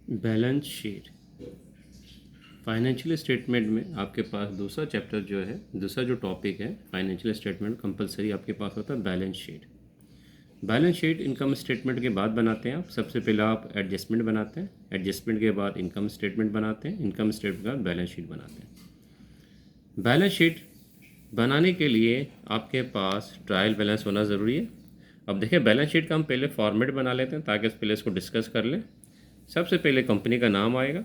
Balance sheet financial statement में आपके पास दूसरा चैप्टर जो है, दूसरा जो टॉपिक है फाइनेंशियल स्टेटमेंट, कंपलसरी आपके पास होता है balance sheet. Balance sheet income statement के बाद बनाते हैं आप। सबसे पहले आप एडजस्टमेंट बनाते हैं, एडजस्टमेंट के बाद इनकम स्टेटमेंट बनाते हैं, इनकम स्टेटमेंट के बाद बैलेंस शीट बनाते हैं। बैलेंस शीट बनाने के लिए आपके पास ट्रायल बैलेंस होना ज़रूरी है। अब देखिए, बैलेंस शीट का हम पहले फॉर्मेट बना लेते हैं ताकि पहले इसको डिस्कस कर लें। सबसे पहले कंपनी का नाम आएगा,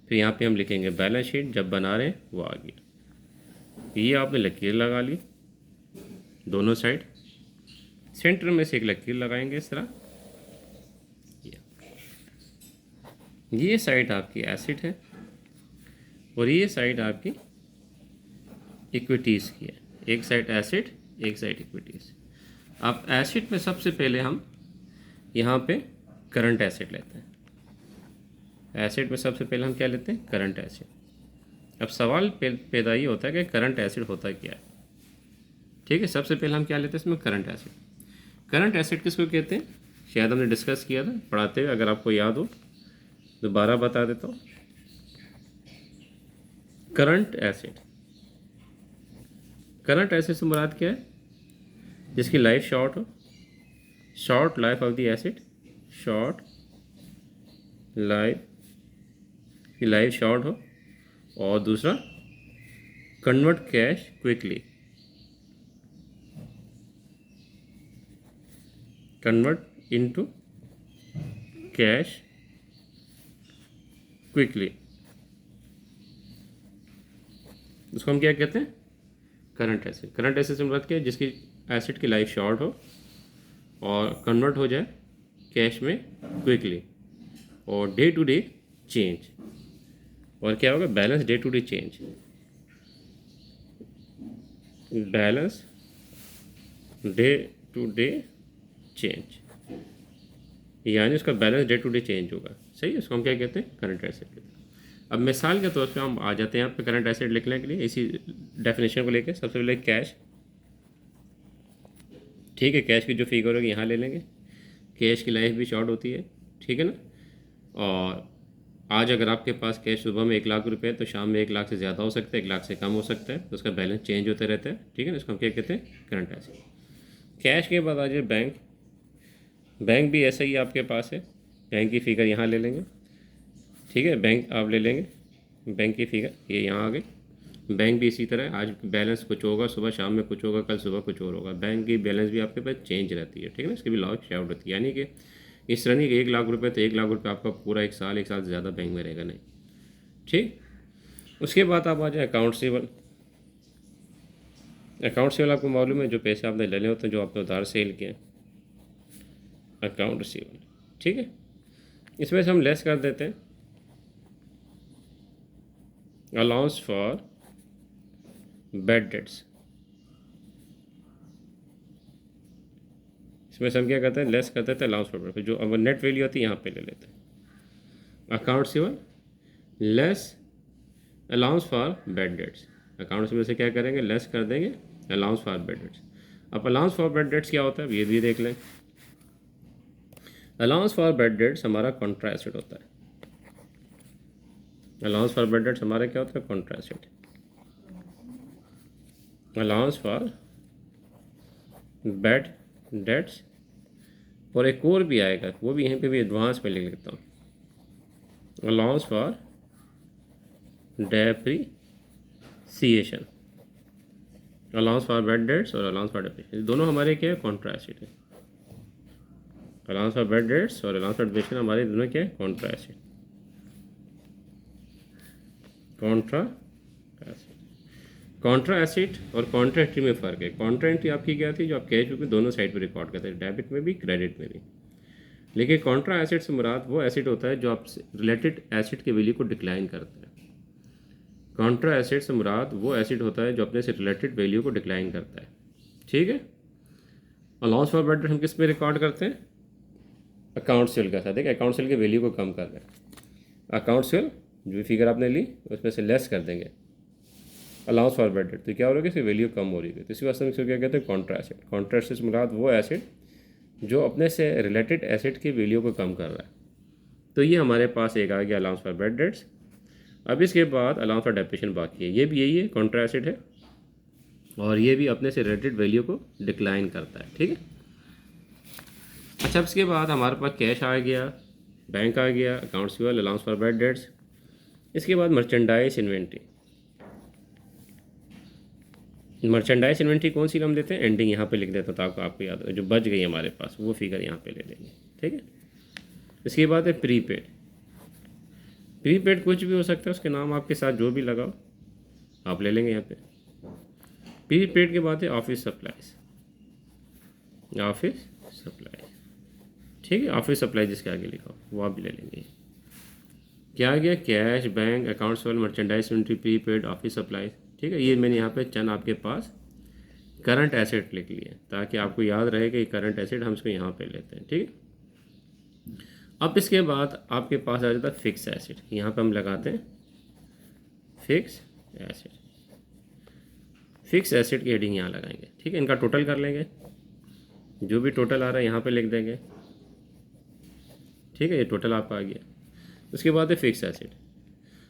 फिर यहाँ पे हम लिखेंगे बैलेंस शीट, जब बना रहे हैं वो आ गया। ये आपने लकीर लगा ली दोनों साइड, सेंटर में से एक लकीर लगाएंगे इस तरह। ये साइड आपकी एसेट है और ये साइड आपकी इक्विटीज़ की है। एक साइड एसेट, एक साइड इक्विटीज़। अब एसेट में सबसे पहले हम यहाँ पे करंट एसेट लेते हैं। एसेट में सबसे पहले हम क्या लेते हैं? Current asset. अब सवाल पैदा ये होता है कि करंट एसेट होता क्या है। ठीक है, सबसे पहले हम क्या लेते हैं इसमें? Current asset. करंट एसेट किसको कहते हैं? शायद हमने डिस्कस किया था पढ़ाते हुए, अगर आपको याद हो दोबारा बता देता हूँ। करंट एसेट, करंट एसेट से मुराद क्या है? जिसकी लाइफ शॉर्ट हो, short life of the asset, short life की लाइफ शॉर्ट हो, और दूसरा convert cash quickly, convert into cash quickly. उसको हम क्या कहते हैं? Current asset. करंट एसेट से मुराद क्या है? जिसकी एसेट की लाइफ शॉर्ट हो और कन्वर्ट हो जाए कैश में क्विकली, और डे टू डे चेंज। और क्या होगा? Balance day to day change, balance day to day change, यानी उसका balance day to day change होगा। सही है, उसको हम क्या कहते हैं? करंट एसेट कहते हैं। अब मिसाल के तौर पे हम आ जाते हैं यहाँ पे करंट एसेट लिखने के लिए, इसी डेफिनेशन को लेके। सबसे पहले कैश, ठीक है, कैश की जो फिगर होगी यहाँ ले लेंगे। कैश की लाइफ भी शॉर्ट होती है, ठीक है ना। और आज अगर आपके पास कैश सुबह में 1 लाख रुपए है तो शाम में 1 लाख से ज़्यादा हो सकता है, 1 लाख से कम हो सकता है, तो उसका बैलेंस चेंज होते रहता है, ठीक है ना। इसको हम क्या कहते हैं? Current asset. कैश के बाद आ जाए बैंक। बैंक भी ऐसा ही आपके पास है, बैंक की फ़िगर यहाँ ले लेंगे, ठीक है। बैंक आप ले लेंगे, बैंक की फ़िगर ये यहाँ आ गई। बैंक भी इसी तरह, आज बैलेंस कुछ होगा, सुबह शाम में कुछ होगा, कल सुबह कुछ और होगा। बैंक की बैलेंस भी आपके पास चेंज रहती है, ठीक है ना। इसकी भी लाइफ शॉर्ट होती है, यानी कि इस तरह नहीं कि 1 लाख रुपए तो 1 लाख रुपए आपका पूरा 1 साल, 1 साल से ज़्यादा बैंक में रहेगा, नहीं, ठीक। उसके बाद आप आ जाए अकाउंट सेवल। अकाउंट सेवल आपको मालूम है, जो पैसे आपने लेने होते हैं, जो आपने उधार सेल किए, अकाउंट सेवल, ठीक है। इसमें से हम लेस कर देते हैं अलाउंस फॉर बैड डेट्स। इसमें से हम क्या करते हैं? लेस कर देते हैं अलाउंस फॉर बैड, जो अब नेट वैल्यू होती है यहाँ पे ले लेते हैं। Account several less allowance for bad debts. Accounts में से क्या करेंगे? लेस कर देंगे अलाउंस फॉर बैड डेट्स। अब अलाउंस फॉर बैड डेट्स क्या होता है ये भी देख लें। अलाउंस फॉर बैड डेट्स हमारा कॉन्ट्रा एसेट होता है। अलाउंस फॉर बैड डेट्स हमारा क्या होता है? Contra asset. Allowance for bad dates, और एक और भी आएगा, वो भी यहीं पे भी एडवांस में लिख लेता हूँ। Allowance for depreciation, allowance for bad dates और अलाउंस फॉर डेप्रीसिएशन, दोनों हमारे क्या है? कॉन्ट्रा एसेट है। अलाउंस फॉर बैड डेट्स और अलाउंस फॉर डेप्रीसिएशन हमारे दोनों क्या है? Contra asset, Contra asset. Contra asset और कॉन्ट्रा एंट्री में फ़र्क है। कॉन्ट्रा एंट्री आपकी क्या थी? जो आप कैश बुक में दोनों साइड पे रिकॉर्ड करते हैं, डेबिट में भी, क्रेडिट में भी। लेकिन कॉन्ट्रा एसेट से मुराद वो एसेट होता है जो आप रिलेटेड एसेट के वैल्यू को डिक्लाइन करता है। कॉन्ट्रा एसेट से मुराद वो एसेट होता है जो अपने से रिलेटेड वैल्यू को डिक्लाइन करता है, ठीक है। अलाउंस फॉर बैड डेट हम किस में रिकॉर्ड करते हैं? अकाउंट सेल का साथ, देखिए अकाउंट सेल की वैल्यू को कम कर रहे हैं। अकाउंट सेल जो फिगर आपने ली उसमें से लेस कर देंगे अलाउंस फॉर बैड डेट, तो क्या हो रहा है? इसकी वैल्यू कम हो रही है, तो इसी वास्ते में इसको क्या कहते हैं? Contra asset. कॉन्ट्रा एसेट से मुराद वो एसेट जो अपने से रिलेटेड एसेट की वैल्यू को कम कर रहा है। तो ये हमारे पास एक आ गया अलाउंस फॉर बैड डेट्स। अब इसके बाद अलाउंस फॉर डेप्रिसिएशन बाकी है, ये भी यही है, कॉन्ट्रा एसेट है, और ये भी अपने से रेटेड वैल्यू को डिक्लाइन करता है, ठीक है। अच्छा, अब इसके बाद हमारे पास कैश आ गया, बैंक आ गया, accounts receivable, allowance for bad dates. इसके बाद मर्चेंडाइज इन्वेंट्री। मर्चेंडाइज इन्वेंट्री कौन सी हम देते हैं, एंडिंग यहाँ पे लिख देता था, आपको याद हो, जो बच गई हमारे पास वो फिगर यहाँ पे ले लेंगे, ठीक है। इसके बाद है प्रीपेड। प्रीपेड कुछ भी हो सकता है, उसके नाम आपके साथ जो भी लगाओ आप ले लेंगे यहाँ पे। प्रीपेड के बाद है ऑफिस सप्लाईज, ऑफिस सप्लाईज, ठीक है। ऑफिस सप्लाई जिसके आगे लिखा हो वो आप भी ले लेंगे। क्या आ गया, कैश, बैंक, अकाउंट्स वाले, merchandise inventory, prepaid, office supplies, ठीक है। ये मैंने यहाँ पे चंद आपके पास करंट एसेट लिख लिए ताकि आपको याद रहे कि करंट एसेट हम इसको यहाँ पे लेते हैं, ठीक है। अब इसके बाद आपके पास आ जाता है फिक्स एसेट, यहाँ पे हम लगाते हैं फिक्स एसेट। फिक्स एसेट की हेडिंग यहाँ लगाएंगे, ठीक है। इनका टोटल कर लेंगे, जो भी टोटल आ रहा है यहाँ पे लिख देंगे, ठीक है। ये टोटल आपका आ गया। उसके बाद है फिक्स एसेट।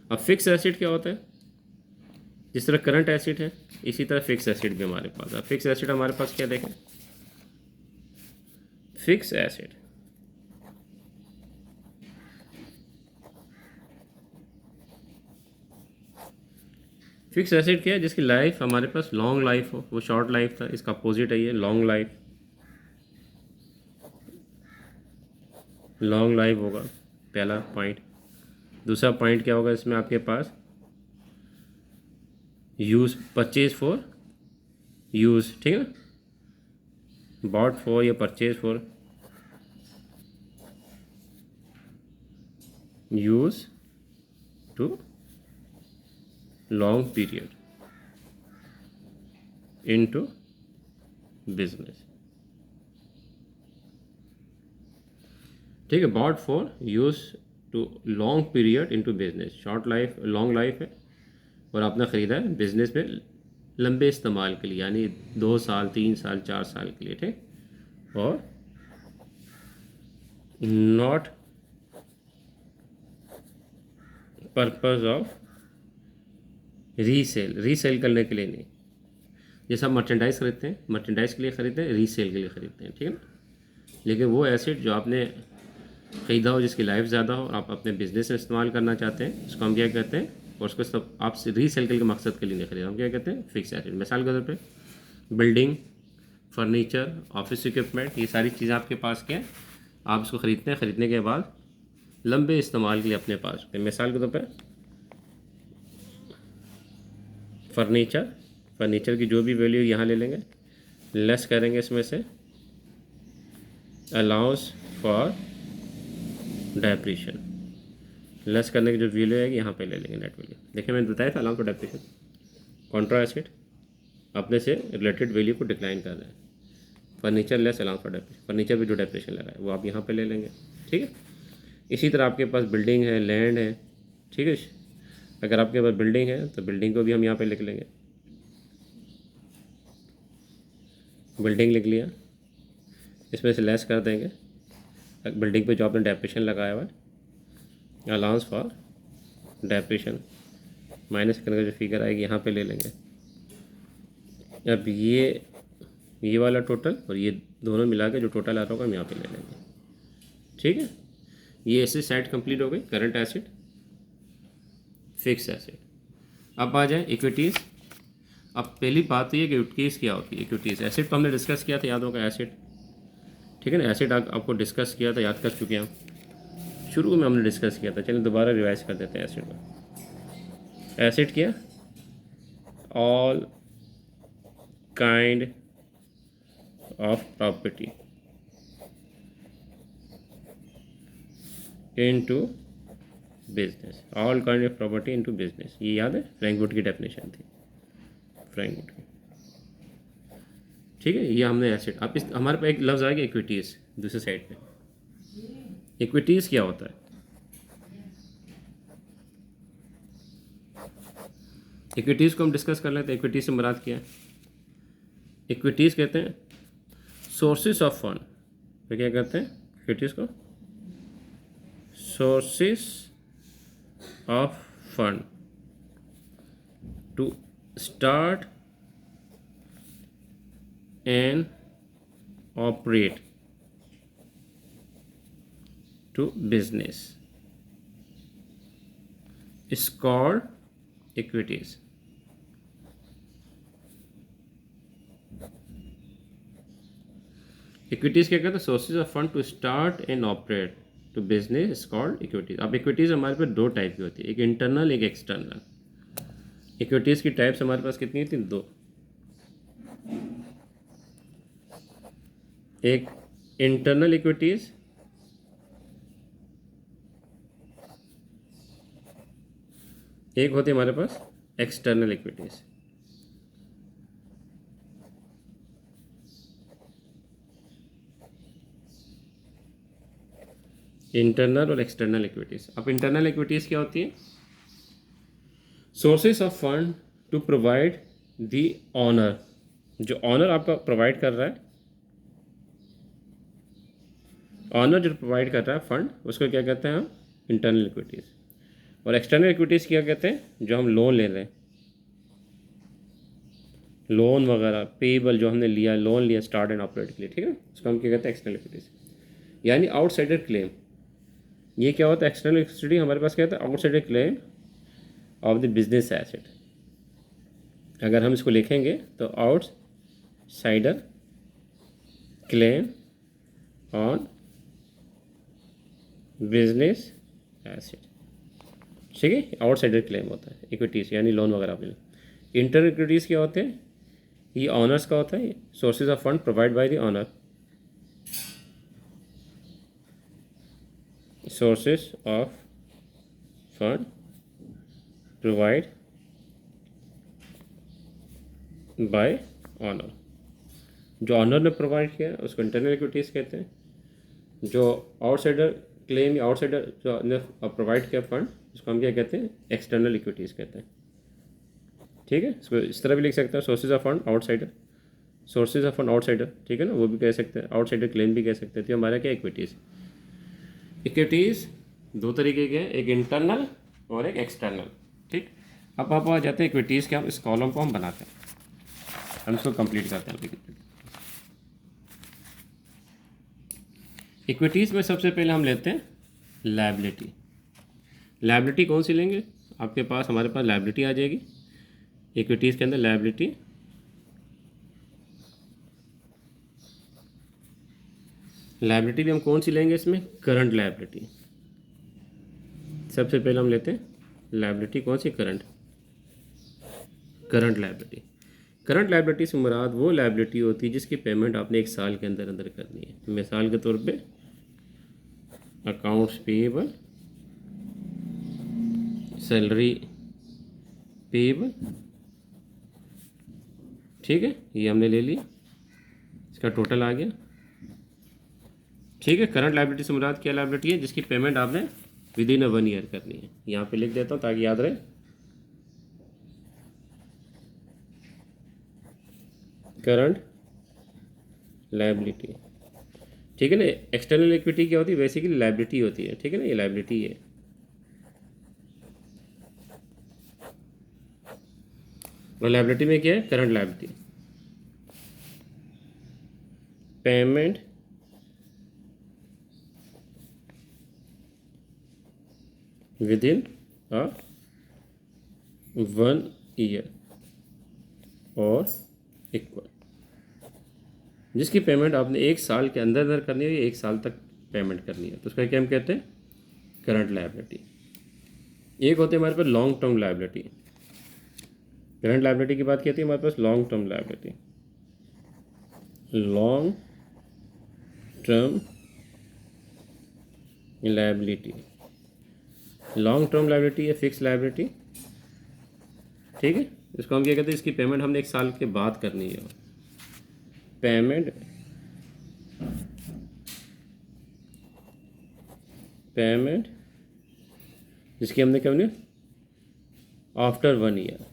अब फिक्स एसेट क्या होता है, जिस तरह करंट एसेट है इसी तरह फिक्स एसेट भी हमारे पास है। फिक्स एसेट हमारे पास क्या देखें, फिक्स एसेट फिक्स एसेट क्या है, जिसकी लाइफ हमारे पास लॉन्ग लाइफ हो, वो शॉर्ट लाइफ था, इसका अपोजिट है ये लॉन्ग लाइफ। लॉन्ग लाइफ होगा पहला पॉइंट। दूसरा पॉइंट क्या होगा इसमें आपके पास, यूज़, परचेज फॉर यूज़, ठीक है ना, बॉट फॉर या purchase for use to long period into business, ठीक है। Bought for use to long period into business, short life, long life है, और आपने ख़रीदा है बिजनेस में लंबे इस्तेमाल के लिए, यानी 2 साल, 3 साल, 4 साल के लिए, ठीक। और not purpose of resale, resale करने के लिए नहीं। जैसे आप मर्चेंडाइज खरीदते हैं, मर्चेंडाइज के लिए ख़रीदते हैं, रीसेल के लिए ख़रीदते हैं, ठीक है ना। लेकिन वो एसेट जो आपने ख़रीदा हो, जिसकी लाइफ ज़्यादा हो, आप अपने बिजनेस में इस्तेमाल करना चाहते हैं, उसको हम क्या कहते हैं, और उसको सब आप रीसेल के मकसद के लिए नहीं खरीदा, हम क्या कहते हैं, फिक्स एसेट। मिसाल के तौर पे बिल्डिंग, फर्नीचर, ऑफिस इक्विपमेंट, ये सारी चीज़ें आपके पास क्या है, आप इसको ख़रीदते हैं, ख़रीदने के बाद लंबे इस्तेमाल के लिए अपने पास। मिसाल के तौर पर फर्नीचर, फर्नीचर की जो भी वैल्यू यहाँ ले लेंगे, लेस करेंगे इसमें से अलाउंस फॉर डेप्रिसिएशन, लेस करने की जो वैल्यू है यहाँ पे ले लेंगे नेट वैल्यू। देखिए मैंने बताया था allowance for depreciation, Contra asset अपने से रिलेटेड वैल्यू को डिक्लाइन कर रहे हैं, furniture less allowance for depreciation, furniture पे जो डेप्रिसिएशन लगा है वो आप यहाँ पे ले लेंगे, ठीक है। इसी तरह आपके पास बिल्डिंग है, लैंड है, ठीक है। अगर आपके पास बिल्डिंग है तो बिल्डिंग को भी हम यहाँ पे लिख लेंगे, बिल्डिंग लिख लिया, इसमें से लेस कर देंगे बिल्डिंग पे जो आपने डेप्रिसिएशन लगाया हुआ है, अलाउंस फॉर डेप्रिसिएशन माइनस करके जो फिगर आएगी यहाँ पे ले लेंगे। अब ये वाला टोटल और ये दोनों मिला के जो टोटल आ रहा होगा हम यहाँ पे ले लेंगे, ठीक है। ये ऐसे साइड कंप्लीट हो गई, करंट एसेट, फिक्स एसेट। अब आ जाए इक्विटीज़। अब पहली बात ये कि इक्विटीज़ क्या होती है, इक्विटीज़ एसेट तो हमने डिस्कस किया था, याद होगा एसेट, ठीक है ना। एसेट आपको डिस्कस किया था, याद कर चुके हैं हम, शुरू में हमने डिस्कस किया था, चलिए दोबारा रिवाइज कर देते हैं एसेट को। एसेट क्या, all kind of property into business, all kind of property into business, ये याद है, फ्रैंक वुड की डेफिनेशन थी, फ्रैंक वुड की, ठीक है। ये हमने एसेट। अब इस हमारे पास एक लफ्ज़ आ गया इक्विटीज़ दूसरे साइड पे। इक्विटीज़ क्या होता है, इक्विटीज़ को हम डिस्कस कर लेते हैं। इक्विटीज़ से मुराद क्या है, इक्विटीज़ कहते हैं सोर्सेस ऑफ फंड, तो क्या कहते हैं इक्विटीज़ को, sources of fund to start and operate to business is called equities. Equities क्या कहते हैं? Sources of fund to start and operate to business is called equities. अब इक्विटीज़ हमारे पास दो टाइप की होती है, एक इंटरनल एक एक्सटर्नल. इक्विटीज़ की टाइप्स हमारे पास कितनी थी? दो. एक इंटरनल इक्विटीज़, एक होती है हमारे पास एक्सटर्नल इक्विटीज़. इंटरनल और एक्सटर्नल इक्विटीज़. अब इंटरनल इक्विटीज़ क्या होती है? Sources of fund to provide the owner. जो ऑनर आपका प्रोवाइड कर रहा है, ऑनर जो प्रोवाइड कर रहा है फंड, उसको क्या कहते हैं हम? Internal equities. और एक्सटर्नल इक्विटीज़ क्या कहते हैं? जो हम लोन ले रहे हैं, लोन वगैरह पेबल जो हमने लिया, लोन लिया स्टार्ट एंड ऑपरेट के लिए, ठीक है, उसको हम क्या कहते हैं? External equities. यानी आउटसाइडर क्लेम. ये क्या होता है? एक्सटर्नल इक्विटी हमारे पास क्या होता है? Outsider claim of the business asset. अगर हम इसको लिखेंगे तो outsider claim on business asset, ठीक है. आउटसाइडर क्लेम होता है इक्विटीज़, यानी लोन वगैरह पे. इंटर इक्विटीज़ क्या होते हैं? ये ऑनर्स का होता है. Sources of fund provide by the owner. sources of fund provide by owner. जो ऑनर ने प्रोवाइड किया उसको इंटरनल इक्विटीज़ कहते हैं. जो आउटसाइडर क्लेम या आउटसाइडर जो ने प्रोवाइड किया फंड, उसको हम क्या कहते हैं? एक्सटर्नल इक्विटीज़ कहते हैं, ठीक है. इसको इस तरह भी लिख सकते हैं, sources of fund outsider, sources of fund outsider, ठीक है ना, वो भी कह सकते हैं. आउटसाइडर क्लेम भी कह सकते हैं. तो हमारा क्या इक्विटीज़. इक्विटीज़ दो तरीके के हैं, एक इंटरनल और एक एक्सटर्नल, ठीक. अब आप आ जाते हैं इक्विटीज़ के. हम इस कॉलम को हम बनाते हैं, हम इसको कंप्लीट करते हैं. इक्विटीज़ में सबसे पहले हम लेते हैं लायबिलिटी. लायबिलिटी कौन सी लेंगे? आपके पास हमारे पास लायबिलिटी आ जाएगी इक्विटीज़ के अंदर. लायबिलिटी लायबिलिटी भी हम कौन सी लेंगे इसमें? Current liability. सबसे पहले हम लेते हैं लायबिलिटी कौन सी? Current liability. करंट लायबिलिटी से मुराद वो लायबिलिटी होती है जिसकी पेमेंट आपने एक साल के अंदर अंदर करनी है. मिसाल के तौर पे अकाउंट्स पेएबल, सैलरी पेएबल, ठीक है, ये हमने ले लिया, इसका टोटल आ गया, ठीक है. करंट लायबिलिटी से मुराद क्या लायबिलिटी है? जिसकी पेमेंट आपने विद इन 1 ईयर करनी है. यहाँ पे लिख देता हूँ ताकि याद रहे. करंट लायबिलिटी, ठीक है ना. एक्सटर्नल इक्विटी क्या होती है? बेसिकली लायबिलिटी होती है, ठीक है ना. ये लायबिलिटी है. और लायबिलिटी में क्या है? Current liability, payment with in 1 year और इक्वल. जिसकी पेमेंट आपने एक साल के अंदर अंदर करनी है, एक साल तक पेमेंट करनी है, तो उसका क्या हम कहते हैं? Current liability. एक होते हैं हमारे पास long term liability. Current liability की बात कहती है हमारे पास long term liability. Long term liability, long term liability या फिक्स लायबिलिटी, ठीक है. इसको हम क्या कहते हैं? इसकी पेमेंट हमने एक साल के बाद करनी है. पेमेंट जिसकी हमने करनी आफ्टर 1 ईयर.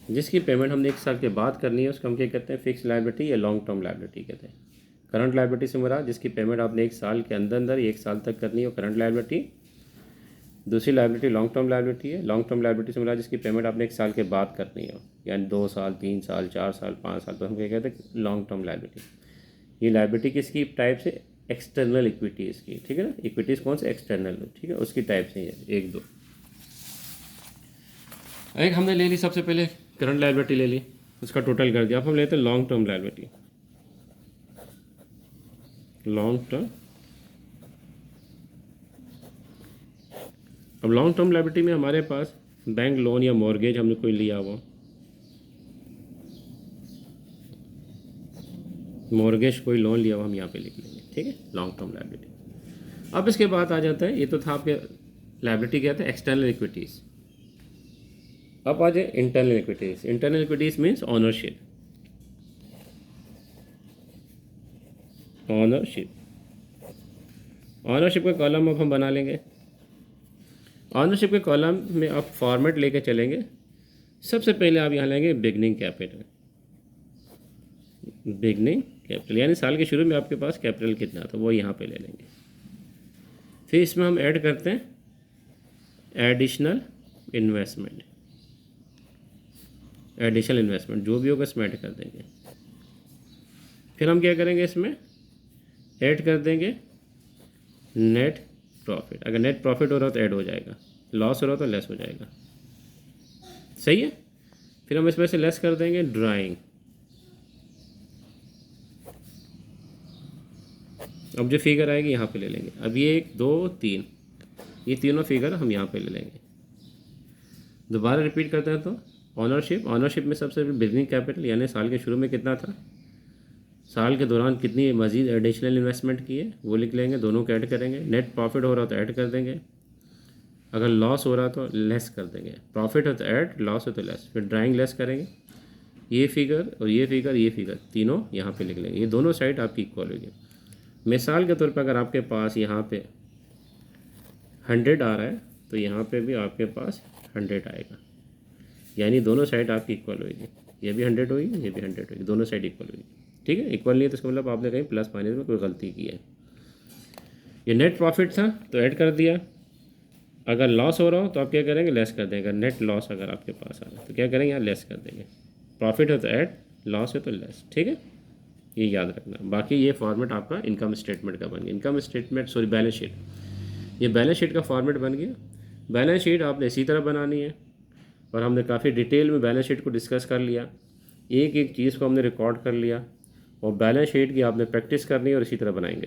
जिसकी पेमेंट हमने एक साल के बाद करनी है उसको हम क्या कहते हैं? फिक्स लायबिलिटी या लॉन्ग टर्म लायबिलिटी कहते हैं. करंट लायबिलिटी से मुराद जिसकी पेमेंट आपने 1 साल के अंदर अंदर 1 साल तक करनी है, करंट लायबिलिटी। दूसरी लायबिलिटी लॉन्ग टर्म लायबिलिटी है। लॉन्ग टर्म लायबिलिटी से मुराद जिसकी पेमेंट आपने 1 साल के बाद करनी है, यानी 2 साल, 3 साल, 4 साल, 5 साल, तो हम क्या कहते हैं लॉन्ग टर्म लायबिलिटी। ये लायबिलिटी किसकी टाइप से? एक्सटर्नल इक्विटीज़ की, ठीक है ना। इक्विटीज़ कौन से? एक्सटर्नल, ठीक है, उसकी टाइप से है 1 2। एक हमने ले ली सबसे पहले करंट लायबिलिटी ले ली, उसका टोटल कर दिया। अब हम लेते हैं long term liability. Long term, अब लॉन्ग टर्म लायबिलिटी में हमारे पास बैंक लोन या मॉर्गेज हमने कोई लिया हुआ, मॉर्गेज कोई लोन लिया हुआ हम यहाँ पे लिख लेंगे, ठीक है, लॉन्ग टर्म लायबिलिटी। अब इसके बाद आ जाता है, ये तो था आपके लायबिलिटी क्या था? External equities. अब आ जाए internal equities. Internal equities means ownership. Ownership का कॉलम अब हम बना लेंगे। ऑनरशिप के कॉलम में आप फॉर्मेट लेके चलेंगे। सबसे पहले आप यहाँ लेंगे बिगनिंग कैपिटल। बिगनिंग कैपिटल यानी साल के शुरू में आपके पास कैपिटल कितना था वो यहाँ पे ले लेंगे। फिर इसमें हम ऐड करते हैं एडिशनल इन्वेस्टमेंट। एडिशनल इन्वेस्टमेंट जो भी होगा इसमें ऐड कर देंगे। फिर हम क्या करेंगे, इसमें ऐड कर देंगे नेट प्रॉफिट। अगर नेट प्रॉफिट हो रहा तो ऐड हो जाएगा, लॉस हो रहा तो लेस हो जाएगा, सही है। फिर हम इसमें से लेस कर देंगे ड्राइंग। अब जो फिगर आएगी यहाँ पे ले लेंगे। अब ये 1 2 3 ये तीनों फिगर हम यहाँ पे ले लेंगे। दोबारा रिपीट करते हैं तो ऑनरशिप में सबसे बिगनिंग कैपिटल यानी साल के शुरू में कितना था, साल के दौरान कितनी मजीद एडिशनल इन्वेस्टमेंट की है वो लिख लेंगे, दोनों को ऐड करेंगे। नेट प्रॉफिट हो रहा तो ऐड कर देंगे, अगर लॉस हो रहा तो लेस कर देंगे। प्रॉफिट हो तो ऐड, लॉस हो तो लेस। फिर ड्राइंग लेस करेंगे। ये फिगर और ये फिगर तीनों यहाँ पे लिख लेंगे। ये दोनों साइड आपकी इक्वल होगी। मिसाल के तौर पर अगर आपके पास यहाँ पे 100 आ रहा है तो यहाँ पे भी आपके पास 100 आएगा, यानी दोनों साइड आपकी इक्वल होगी। ये भी 100 होगी, ये भी 100 होगी, दोनों साइड इक्वल होगी, ठीक है। इक्वल नहीं है तो इसका मतलब आपने कहीं प्लस माइनस में कोई गलती की है। ये नेट प्रॉफिट था तो ऐड कर दिया। अगर लॉस हो रहा हो तो आप क्या करेंगे, लेस कर देंगे। नेट लॉस अगर आपके पास आ रहा है तो क्या करेंगे, यहाँ लेस कर देंगे। प्रॉफिट हो तो ऐड, लॉस है तो लेस, ठीक है, ये याद रखना। बाकी ये फॉर्मेट आपका इनकम स्टेटमेंट का बन गया। Income statement sorry balance sheet, ये बैलेंस शीट का फॉर्मेट बन गया। बैलेंस शीट आपने इसी तरह बनानी है और हमने काफ़ी डिटेल में बैलेंस शीट को डिस्कस कर लिया। एक एक चीज़ को हमने रिकॉर्ड कर लिया और बैलेंस शीट की आपने प्रैक्टिस करनी है और इसी तरह बनाएंगे।